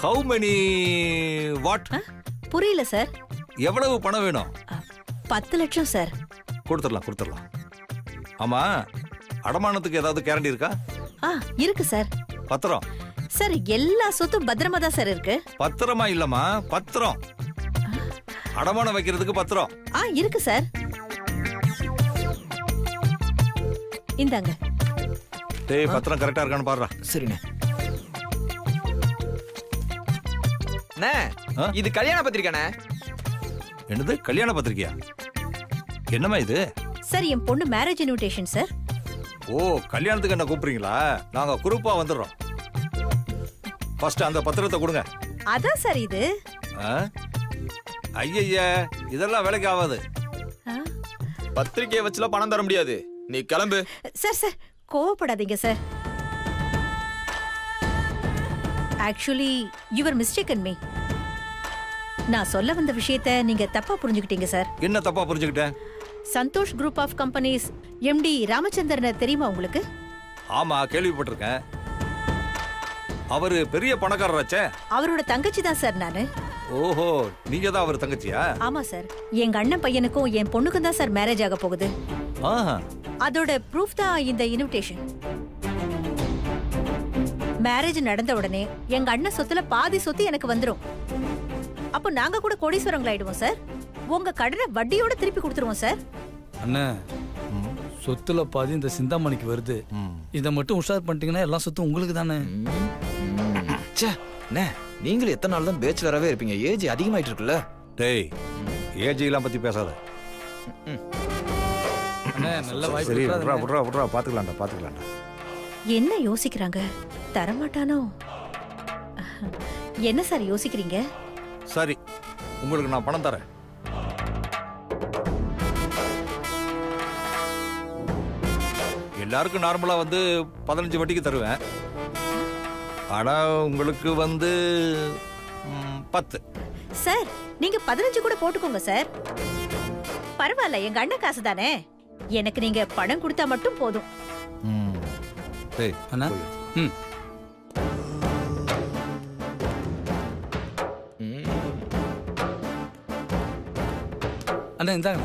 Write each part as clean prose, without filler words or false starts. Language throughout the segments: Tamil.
How many what? புரியல சார். எவ்வளவு பணம் வேணும்? 10 லட்சம் சார். கொடுத்துடலாம். ஆமா, அடமானத்துக்கு ஏதாவது கேரண்டி இருக்கா? இருக்கு சார். பத்திரம்? சார் எல்லா சொத்தும் பத்திரமா தான் சார் இருக்கு. பத்திரமா இல்லம்மா, பத்திரம். அடமானம் வைக்கிறதுக்கு பத்திரம். இருக்கு சார். இந்தாங்க. டேய், பத்திரம் கரெக்டா இருக்கான்னு பாருடா. சரிண்ணே. இது கல்யாண பத்திரிக்கைண்ணே. என்னது கல்யாண பத்திரிக்கையா? என்னம்மா இது? சார் என் பொண்ணு மேரேஜ் இன்விடேஷன் சார். ஓ, கல்யாணத்துக்கு என்ன கூப்பிடுறீங்களா? நாங்க குரூப்பா வந்துடுறோம். ஃபர்ஸ்ட் அந்த பத்திரத்தை கொடுங்க. அதான் சார் இது. ஐயா, இதெல்லாம் வேலைக்கு ஆகாது. பத்திரிக்கையை வச்சுலாம் பணம் தர முடியாது. நீ கிளம்பு. சார் கோவப்படாதீங்க sir. Actually your mistaken me. நான் சொல்ல வந்த விஷயத்தை நீங்க தப்பா புரிஞ்சுக்கிட்டீங்க சார். என்ன தப்பா புரிஞ்சுக்கிட்டேன்? Santhosh group of companies MD Ramachandran தெரியுமா உங்களுக்கு? ஆமா, கேள்விப்பட்டிருக்கேன். அவரு பெரிய பணக்காரராச்சே. அவரோட தங்கச்சி தான் சார் நானு. ஓஹோ, நீங்க தான் அவர் தங்கச்சியா? ஆமா சார். எங்க அண்ணன் பையனுக்கும் என் பொண்ணுக்கும் தான் சார் மேரேஜ் ஆக போகுது. அதோட ப்ரூஃப் தான் இந்த இன்விடேஷன். மேரேஜ் நடந்த உடனே எங்க அண்ணன் சொத்துல பாதி சொத்து எனக்கு வந்துரும். அப்போ நாங்க கூட கோடீஸ்வரங்களாயிடுவோம் சார். உங்க கடனை வட்டியோட திருப்பி கொடுத்துருவோம் சார். அண்ணா, சொத்துல பாதி இந்த சிந்தாமணிக்கு வருது. இதை மட்டும் உஷார் பண்ணிட்டீங்கன்னா எல்லா சொத்தும் உங்களுக்கு தானே. நீங்களும் எத்தனை நாள் தான் பேச்சுலராகவே இருப்பீங்க? ஏஜ் அதிகமாயிட்டு இருக்குல்ல. டேய், ஏஜ் எல்லாம் பத்தி பேசாத. நல்ல வாய்ப்பு. சரி, விட்றா, பாத்துக்கலாம்டா. என்ன யோசிக்கிறாங்க? தரமாட்டானோ? என்ன சார் யோசிக்கிறீங்க? சரி, உங்களுக்கு நான் பணம் தரேன். எல்லாருக்கும் நார்மலா 15 வட்டிக்கு தருவேன். ஆனா உங்களுக்கு 10. சார் நீங்க 15 கூட போட்டுக்கோங்க சார். பரவாயில்ல, எங்க அண்ணன் காசு தானே. எனக்கு நீங்க பணம் கொடுத்தா மட்டும் போதும். டேய் அண்ணா. அண்ணா இந்தாங்க.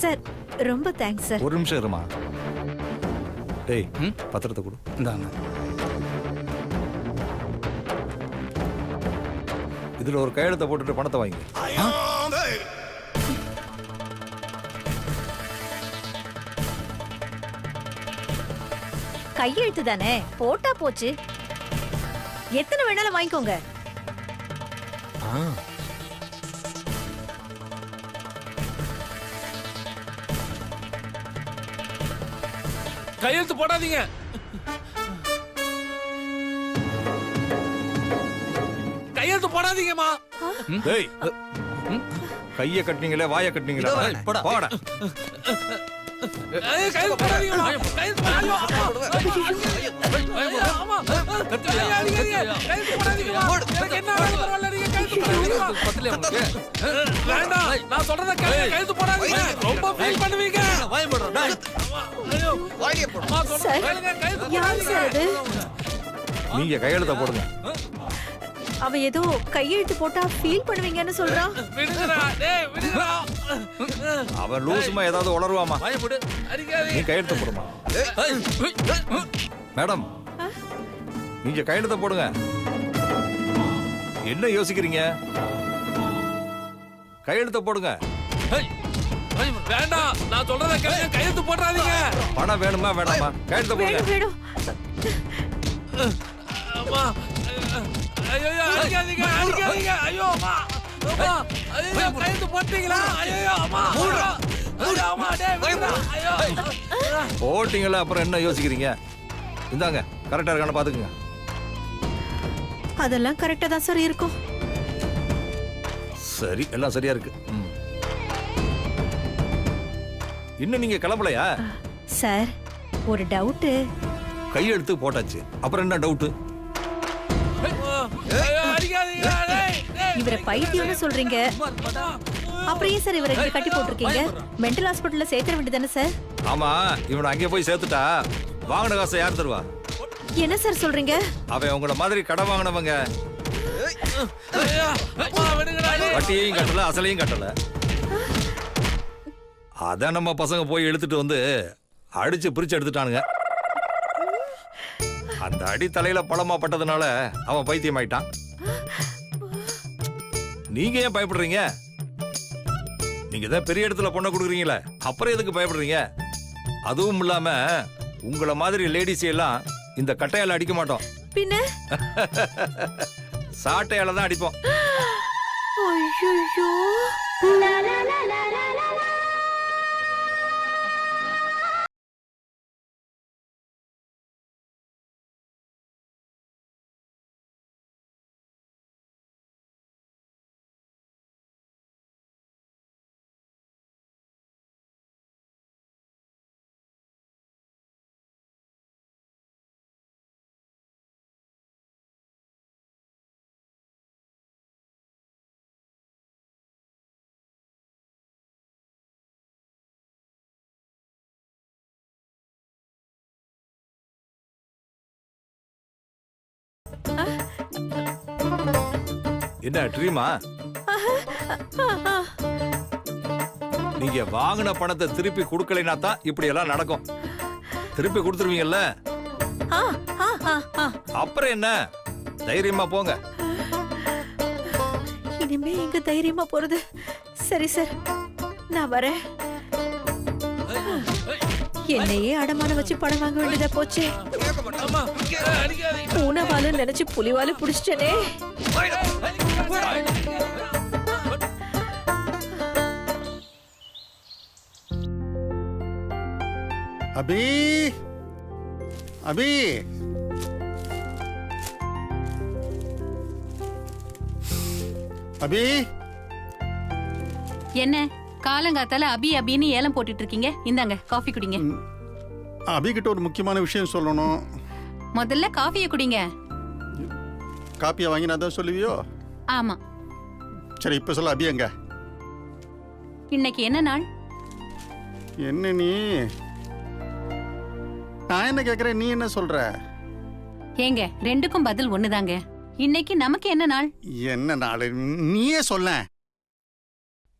சார் ரொம்ப தேங்க்ஸ் சார். ஒரு நிமிஷம் இருமா. டேய், பத்திரத்தை கொடு. இந்தாங்க. இதுல ஒரு கையெழுத்தை போட்டுட்டு பணத்தை வாங்கி. கையெழுத்து தானே, போட்டா போச்சு. எத்தனை வேணாலும் வாங்கிக்கோங்க. கையெழுத்து போடாதீங்க. கையெழுத்து போடாதீங்கம்மா. டேய், கைய கட்டினீங்களே, வாய கட்டினீங்களே. போடா. கையெழுத்து போடாதீங்கம்மா. கையெழுத்து வேண்டாம். நான் சொல்றத கையெழுத்து போடாதீங்க. ரொம்ப ஃபீல் பண்ணுவீங்க. நீங்க கையெழுத்த போடுங்க. அவன் ஏதோ கையெழுத்து போட்டா ஃபீல் பண்ணுவீங்கன்னு சொல்றான். அவன் லூசுமா ஏதாவது உளருவாமா? நீ கையெழுத்த போடுமா? மேடம், நீங்க கையெழுத்த போடுங்க. என்ன யோசிக்கிறீங்க? கையெழுத்த போடுங்க. வேண்டாம், நான் சொல்றத கையெழுத்து போடாதீங்க. பணம் வேணுமா வேண்டாமா? கையெழுத்த போடுங்க. வேணும். அம்மா, ஐயோ அடிக்காதீங்க. ஐயோ அம்மா, ஐயோ கையெழுத்து போட்டீங்களா? ஐயோ அம்மா, அம்மா டேய் வேண்டாம். ஐயோ போட்டீங்களா? அப்புறம் என்ன யோசிக்கிறீங்க? இந்தாங்க, கரெக்டா இருக்கான்னு பாத்துக்குங்க. அதெல்லாம் கரெக்டா தான் சார் இருக்கும். சரி, எல்லாம் சரியா இருக்கு. இன்னும் நீங்க கிளம்பலையா? சார் ஒரு டவுட். கையெழுத்து போட்டாச்சு, அப்புறம் என்ன டவுட்? இவரை பைத்தியம்னு சொல்றீங்க. அப்புறம் ஏன் சார் இவரை இங்க கட்டி போட்டிருக்கீங்க? மென்டல் ஹாஸ்பிட்டல்ல சேர்த்துற வேண்டியதானே சார்? ஆமா, இவனை அங்கே போய் சேர்த்துட்டா வாங்கின காசை யார் தருவா? என்ன சார் சொல்றீங்க? அவன் உங்களை மாதிரி கடன் வாங்கினவங்க. ஐயா, அம்மா, விடுங்கடா. வட்டியையும் கட்டல, அசலையும் கட்டல. அத நம்ம பசங்க போய் எடுத்துட்டு வந்து அடிச்சு பிரிச்சு எடுத்துட்டானுங்க. அந்த அடி தலையில பழமா பட்டதுனால அவன் பைத்தியம் ஆயிட்டான். நீங்க ஏன் பயப்படுறீங்க? நீங்க தான் பெரிய இடத்துல பொண்ணை கொடுக்குறீங்களே, அப்புறம் எதுக்கு பயப்படுறீங்க? அதுவும் இல்லாம உங்களை மாதிரி லேடிஸ் எல்லாம் இந்த கட்டையால அடிக்க மாட்டோம், பின்ன சாட்டையால தான் அடிப்போம். ஐயோ, என்ன ட்ரீமா? நீங்க வாங்கின பணத்தை திருப்பி கொடுக்கலைனா தான் இப்படி எல்லாம் நடக்கும். திருப்பி கொடுத்துருவீங்கல்ல, அப்புறம் என்ன? தைரியமா போங்க. இனிமே எங்க தைரியமா போறது? சரி சார், நான் வரேன். என்னையே அடமான வச்சு பணம் வாங்க வேண்டியதா போச்சு. அம்மா, அடிக்காதீங்க. பூனைவாலு நினைச்சு புலிவாலு புடிச்சிட்டனே. அபி, அபி, அபி. என்ன காலங்காத்தால அபி அபின்னு ஏலம் போட்டுட்டு இருக்கீங்க? இந்தாங்க காஃபி குடிங்க. அபி கிட்ட ஒரு முக்கியமான விஷயம் சொல்லணும். முதல்ல காஃபியை குடிங்க. காப்பியை வாங்கி நான் தான் சொல்லுவியோ? ஆமா. சரி, இப்ப சொல்ல. அபி எங்க? இன்னைக்கு என்ன நாள்? என்ன நீ? நான் என்ன கேக்குறேன், நீ என்ன சொல்ற? ஏங்க, ரெண்டுக்கும் பதில் ஒண்ணுதாங்க. இன்னைக்கு நமக்கு என்ன நாள்? என்ன நாள் நீயே சொல்ல.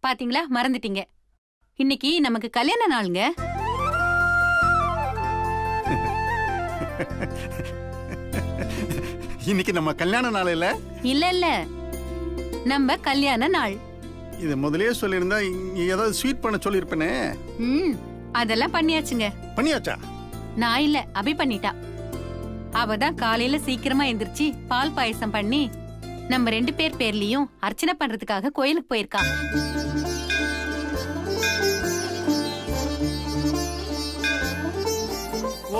பாத்தீங்களா, மறந்துட்டீங்க. இன்னைக்கு நமக்கு கல்யாண நாளுங்க. இன்னைக்கு நம்ம கல்யாண நாள் இல்ல? இல்ல இல்ல, நம்ம கல்யாண நாள். இது முதல்லயே சொல்லியிருந்தா ஏதாவது ஸ்வீட் பண்ண சொல்லிருப்பேனே. அதெல்லாம் பண்ணியாச்சுங்க. பண்ணியாச்சா? நான் இல்ல, அபி பண்ணிட்டா. அவதான் காலையில சீக்கிரமா எந்திரிச்சு பால் பாயசம் பண்ணி நம்ம 2 பேர் பேர்லயும் அர்ச்சனை பண்றதுக்காக கோயிலுக்கு போயிருக்கா.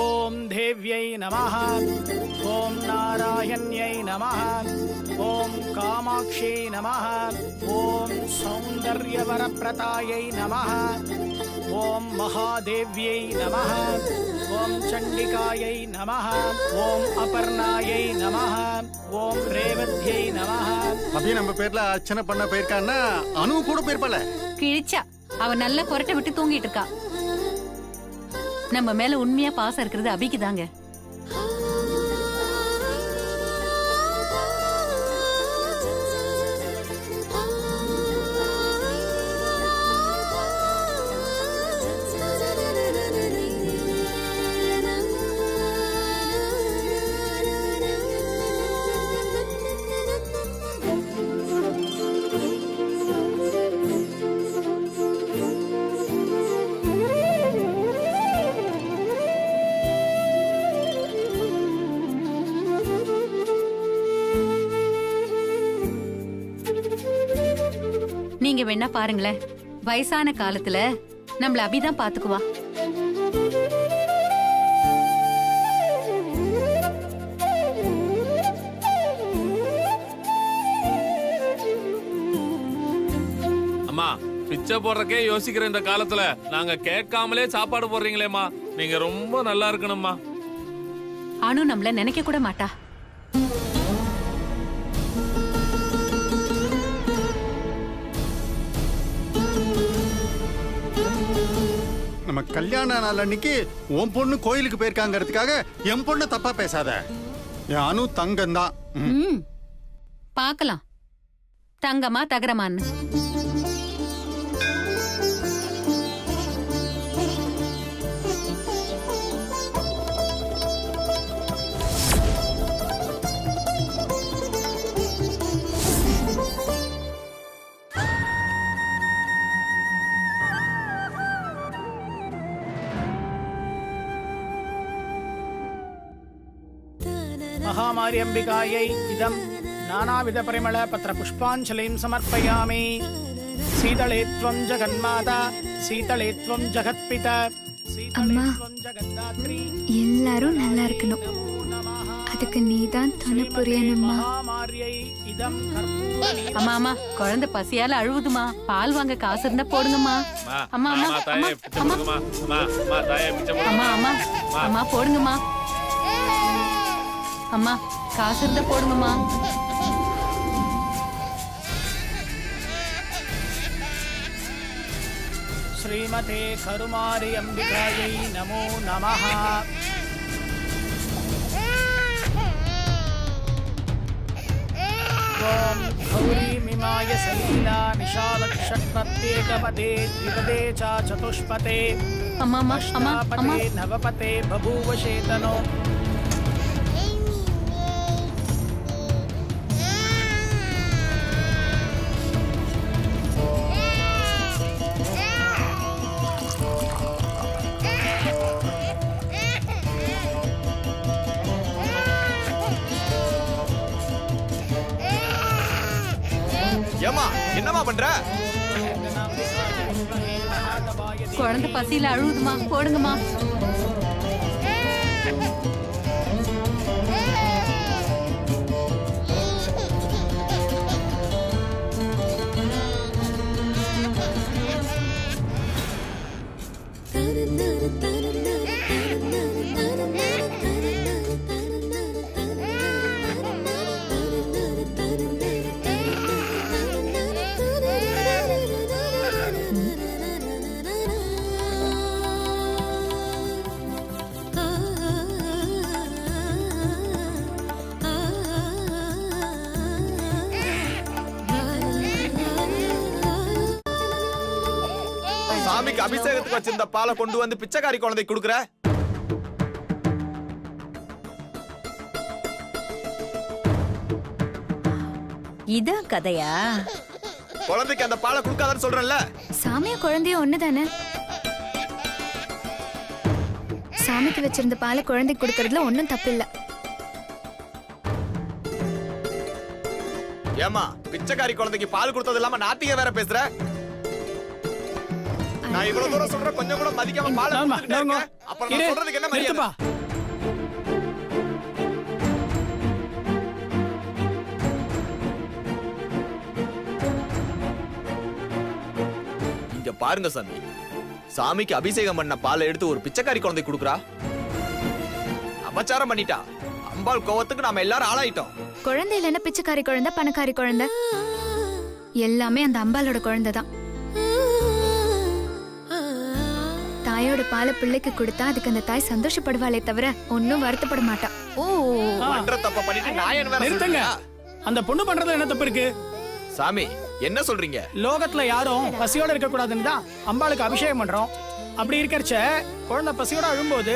ஓம் தேவ்யை நமஹ, ஓம் நாராயண்யை நமஹ, ஓம் காமாட்சியை நமஹ, ஓம் சௌந்தர்யவரப்பிரதாயை நமஹ, ஓம் மகாதேவ்யை நமஹ, ஓம் சண்டிகாயை நமஹ, ஓம் அபர்ணாயை நமஹ, ஓம் ரேவத்யை நமஹ. அப்படியே நம்ம பேர்ல அர்ச்சனை பண்ண போயிருக்கான்னா அனு கூட போயிருப்பாள. கிழிச்சா, அவ நல்ல கொரட்டை விட்டு தூங்கிட்டு இருக்கா. நம்ம மேல உண்மையா பாசம் இருக்கிறது அபிக்கு தாங்க. நீங்க வேணா பாருங்களேன், வயசான காலத்துல நம்மள அபிதான் பாத்துக்குவா. அம்மா, பிச்சை போடுறக்கே யோசிக்கிற இந்த காலத்துல நாங்க கேட்காமலே சாப்பாடு போடுறீங்களேம்மா. நீங்க ரொம்ப நல்லா இருக்கணும்மா. அனு நம்மள நினைக்க கூட மாட்டா. நம்ம கல்யாண நாள் அன்னைக்கு உன் பொண்ணு கோயிலுக்கு போயிருக்காங்கிறதுக்காக என் பொண்ணு தப்பா பேசாத. என் அனு தங்கம்தான். பார்க்கலாம் தங்கமா தகரமான்னு. महामार्यम्बिकायै इदं नानाविधपरिमळ पत्रपुष्पाञ्जलिं समर्पयामि। शीतले त्वं जगन्माता शीतले त्वं जगत्पिता शीतले त्वं जगद्धात्री எல்லாரும் நல்லா இருக்கணும். அதுக்கு நீதான் துணை புரியணும்மா. महामार्यै इदं कर्पूरनीलम् அம்மா அம்மா குழந்தை பசியால அழுவுதுமா, பால் வாங்க காசு இருந்தா போடுங்கம்மா. அம்மா அம்மா தாயே பிச்சை போடுங்கம்மா. அம்மா தாயே பிச்சை போடுங்க. அம்மா அம்மா அம்மா போடுங்கம்மா. அம்மா காசு இருந்தா போடுங்கம்மா. श्रीमते करुमार्यम्बिकायै नमो नमः। ॐ गौरीमिमाय सलीला निशालक्षट्पत्येकपदे द्विपदे च चतुष्पदे அம்மா அம்மா அம்மா அம்மா अष्टापदे नवपदे बभूव चेतनो। ஏமா என்னமா பண்ற? குழந்தை பசியில அழுவுதுமா, போடுங்கம்மா. சாமிக்கு அபிஷேகத்துக்கு வச்சிருந்த பாலை கொண்டு வந்து பிச்சைக்காரி குழந்தை குடுக்குற? இதான் கதையா? குழந்தைக்கு அந்த பாலை குடுக்காதன்னு சொல்றேன்ல. சாமியும் குழந்தையும் ஒண்ணுதானே? சாமிக்கு வச்சிருந்த பாலை குழந்தைக்கு கொடுக்கறதுல ஒன்னும் தப்பு இல்ல. ஏமா பிச்சைக்காரி குழந்தைக்கு பால் கொடுத்தது இல்லாம நாத்திக வேற பேசுற? நான் இவ்வளவு தூரம் சொல்றேன், கொஞ்சம் கூட மதிக்காம பால் கொடுத்துட்டே இருக்க. அப்புறம் நான் சொல்றதுக்கு என்ன மரியாதை? இங்க பாருங்க சாமி, சாமிக்கு அபிஷேகம் பண்ண பாலை எடுத்து ஒரு பிச்சைக்காரி குழந்தை குடுக்குறா. அபச்சாரம் பண்ணிட்டா. அம்பாள் கோவத்துக்கு நாம எல்லாரும் ஆளாயிட்டோம். குழந்தை இல்லைன்னா பிச்சைக்காரி குழந்தை, பணக்காரி குழந்தை எல்லாமே அந்த அம்பாலோட குழந்தை தான். தாயோட பாலை பிள்ளைக்கு கொடுத்தா அதுக்கு அந்த தாய் சந்தோஷப்படுவாளே தவிர ஒன்னும் வருத்தப்பட மாட்டா. ஓ, பண்ற தப்ப பண்ணிட்டு நாயன் வேற நிறுத்துங்க. அந்த பொண்ணு பண்றதுல என்ன தப்பு இருக்கு? சாமி என்ன சொல்றீங்க? லோகத்துல யாரும் பசியோட இருக்க கூடாதுன்னு தான் அம்பாளுக்கு அபிஷேகம் பண்றோம். அப்படி இருக்கறச்ச குழந்தை பசியோட அழும்போது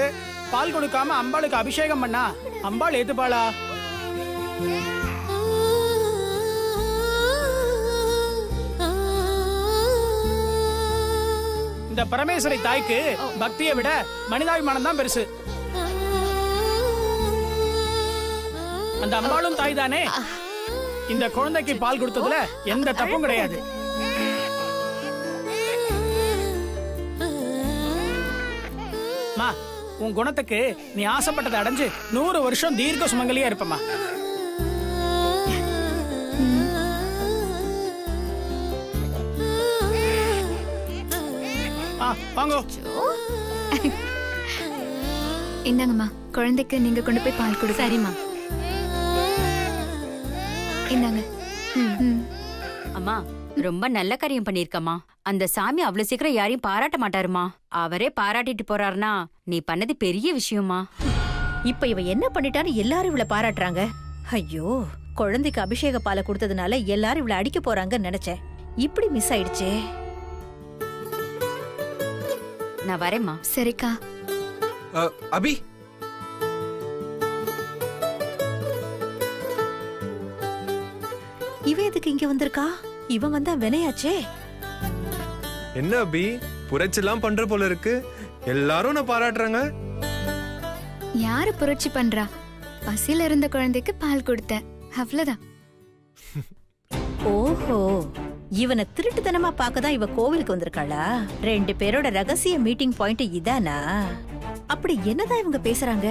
பால் கொடுக்காம அம்பாளுக்கு அபிஷேகம் பண்ணா அம்பாள் ஏத்துப்பாளா? இந்த பரமேஸ்வரி தாய்க்கு பக்தியை விட மனிதாபிமானம் தான் பெருசு. அந்த அம்பாளும் தாய் தானே. இந்த குழந்தைக்கு பால் கொடுத்ததுல எந்த தப்பும் கிடையாது. மா, உன் குணத்துக்கு நீ ஆசைப்பட்டதை அடைஞ்சு 100 வருஷம் தீர்க்க சுமங்கலியா இருப்பமா. வாங்க. இந்தாங்கம்மா, குழந்தைக்கு நீங்க கொண்டு போய் பால் கொடு. சரிம்மா. இந்தாங்க. அம்மா ரொம்ப நல்ல காரியம் பண்ணிருக்கம்மா. அந்த சாமி அவ்வளவு சீக்கிரம் யாரையும் பாராட்ட மாட்டாருமா. அவரே பாராட்டிட்டு போறாருனா நீ பண்ணது பெரிய விஷயமா. இப்ப இவ என்ன பண்ணிட்டான்னு எல்லாரும் இவள பாராட்டுறாங்க. ஐயோ, குழந்தைக்கு அபிஷேக பாலை கொடுத்ததுனால எல்லாரும் இவள அடிக்க போறாங்கன்னு நினைச்சேன். இப்படி மிஸ் ஆயிடுச்சே. நான் வரேம்மா. சரிக்கா. அபி, இவ எதுக்கு இங்க வந்திருக்கா? இவன் வந்தா வினையாச்சே. என்ன அபி புரட்சிலாம் பண்ற போல இருக்கு. எல்லாரும் நான் பாராட்டுறாங்க. யாரு புரட்சி பண்றா? பசியில இருந்த குழந்தைக்கு பால் கொடுத்தேன், அவ்வளவுதான். ஓஹோ, இவனை திருட்டுத்தனமா பார்க்கதான் இவ கோவிலுக்கு வந்திருக்காளா? 2 பேரோட ரகசிய மீட்டிங் பாயிண்ட் இதானா? அப்படி என்னதான் இவங்க பேசுறாங்க?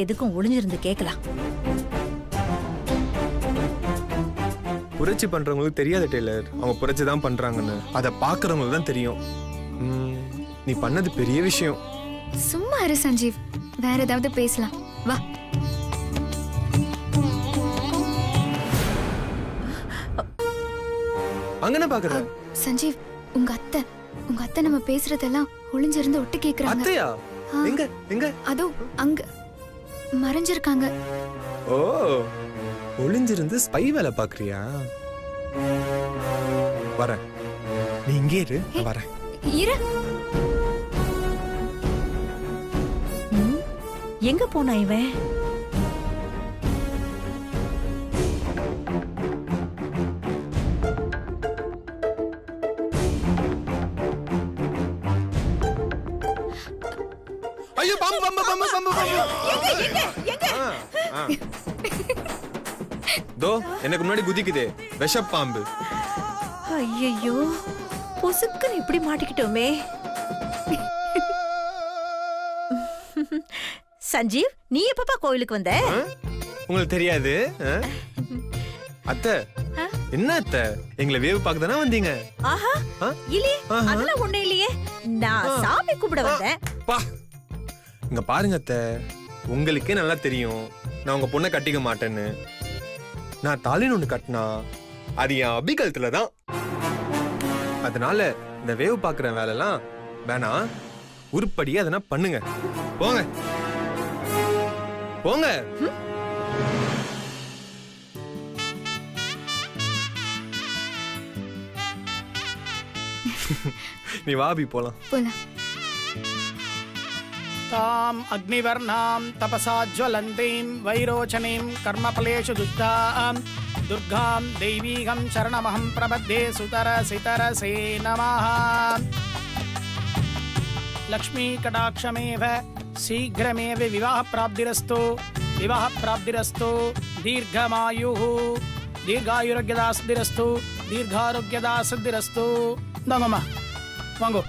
எதுக்கும் ஒளிஞ்சிருந்து கேக்கலாம். புரட்சி பண்றவங்களுக்கு தெரியாது டெய்லர், அவங்க புரட்சி தான் பண்றாங்கன்னு. அதை பாக்குறவங்களுக்கு தான் தெரியும். நீ பண்ணது பெரிய விஷயம். சும்மா இரு சஞ்சீவ், வேற ஏதாவது பேசலாம் வா. அங்கன பாக்குற சஞ்சீவ், உங்க அத்தை நம்ம பேசுறதெல்லாம் ஒளிஞ்சிருந்து ஒட்டு கேக்குறாங்க. அத்தையா? எங்க எங்க? அதோ அங்க மறைஞ்சிருக்காங்க. ஓ, ஒளிஞ்சிருந்து ஸ்பை வேலை பாக்குறியா? வரேன், நீ இங்கே இரு, வரேன். இரு. எங்க போனா இவன்? ஐயோ, பாம்பு பாம்பு பாம்பு பாம்பு பாம்பு. தோ எனக்கு முன்னாடி குதிக்குதே விஷ பாம்பு. ஐயோ, பொசுக்குன்னு இப்படி மாட்டிக்கிட்டோமே. சஞ்சீவ், நீ எப்பப்பா கோயிலுக்கு வந்த? உங்களுக்கு தெரியாது? அத்தை, என்ன அத்தை, எங்களை வேவு பார்க்க தானே வந்தீங்க? ஆஹா, இல்லையே, அதெல்லாம் ஒண்ணு இல்லையே. நான் சாமி கூப்பிட வந்தேன். இங்க பாருங்க அத்தை, உங்களுக்கே நல்லா தெரியும் நான் உங்க பொண்ணை கட்டிக்க மாட்டேன்னு. நான் தாலின்னு ஒண்ணு கட்டினா அது என் அபிகலத்துல தான். அதனால இந்த வேவு பாக்குற வேலைலாம் வேணாம், உருப்படியா அதனா பண்ணுங்க. போங்க போங்க. நீ வாபி போலாம். தாம் அக்னிவர்ணாம் தபசா ஜ்வலந்தீம் வைரோச்சனீம் கர்மபலேஷு துஷ்டாம் துர்காம் தெய்வீகம் சரணமஹம் பிரபத்தே சுதரசிதரசே நமஹ. லக்ஷ்மீ கடாட்சமேவ சீக்கிரமேவ விவாஹ பிராப்திரஸ்து விவாஹ பிராப்திரஸ்து. தீர்க்கமாயுः தீர்காயுரோக்யதா சித்திரஸ்து தீர்காரோக்யதா சித்திரஸ்து. தாங்கம்மா வாங்கோ.